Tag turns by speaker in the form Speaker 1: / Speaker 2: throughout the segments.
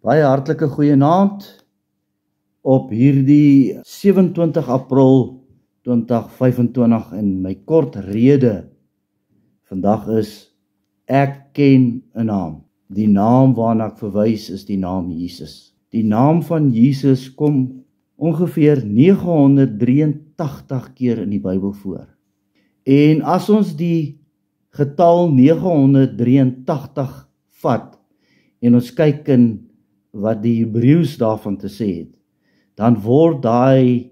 Speaker 1: Baie hartlike goeienaand op hierdie 27 April 2025 in my kort rede. Vandag is ek ken 'n naam. Die naam waarna ek verwys is die naam Jesus. Die naam van Jesus kom ongeveer 983 keer in die Bybel voor. En as ons die getal 983 vat en ons kyk in wat die Hebreëus daarvan te sê het, dan word daai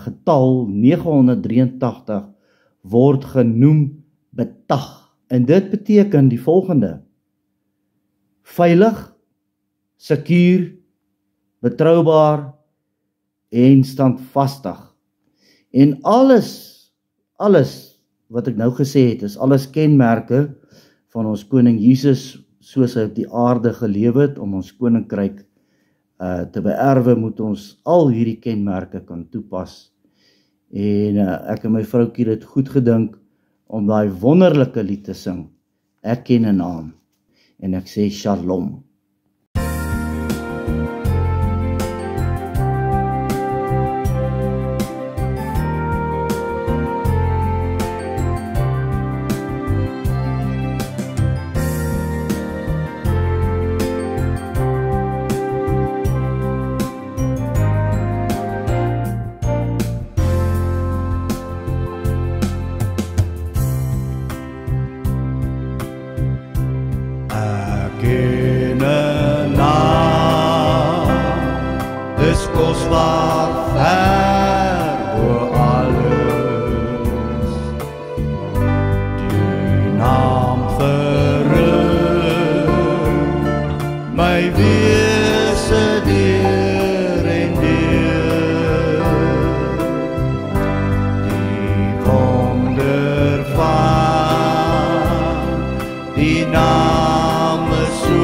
Speaker 1: getal 983 word genoem betag. En dit beteken die volgende: veilig, sekuur, betroubaar en standvastig. En alles wat ek nou gesê het, is alles kenmerke van ons koning Jesus, soos hy op die aarde gelewe het om ons koninkryk te beerwe, moet ons al hierdie kenmerke kan toepas. En ek en my vroukie het goed gedink om daai wonderlike lied te sing, Ek ken 'n naam. En ek sê Shalom.
Speaker 2: Dis kosbaar ver bo alles, die naam verrig my wese deur en deur, die wonder van die naam is so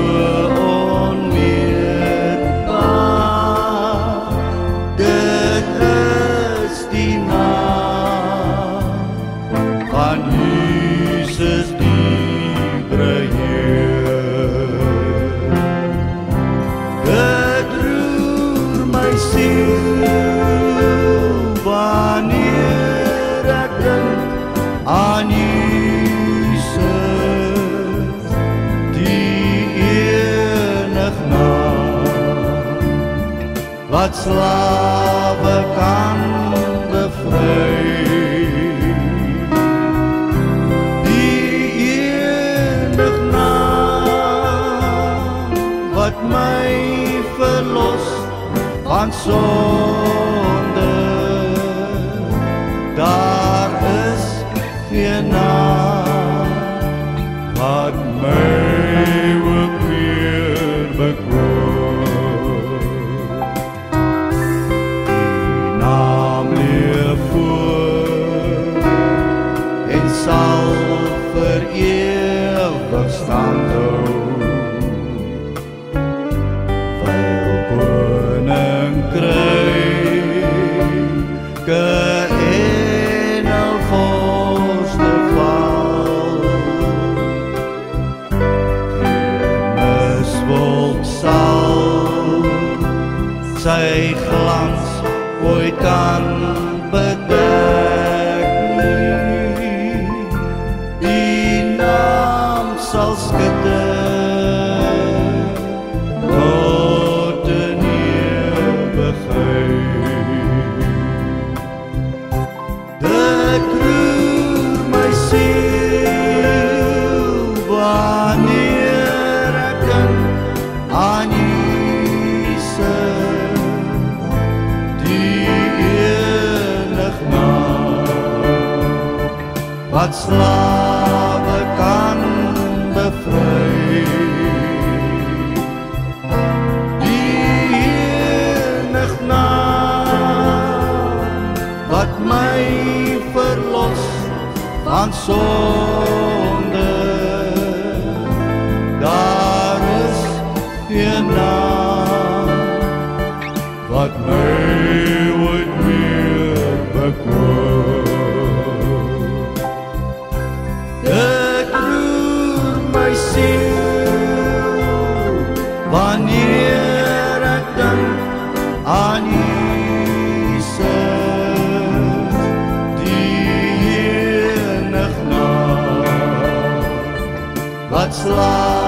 Speaker 2: Jesus die Heer. Dit roer my siel wanneer ek dink aan Jesus, die enig naam wat slawe kan bevry. Wat my verlos van sonde, daar is geen naam wat my ook weer bekroon. Die naam leef voor en sal vir ewig stand hou. En al volste val, miswolk sal sy glans ooit kan bedek nie. Die naam sal skitter tot in ewigheid. Dit roer my siel wanneer ek dink aan Jesus, die enig naam wat slawe kan bevry. Die enig naam wat my verlos van sonde, daar is geen naam wat my ooit meer bekroon. Dit roer my siel wanneer wanneer ek dink aan Jesus, die enig naam wat slaap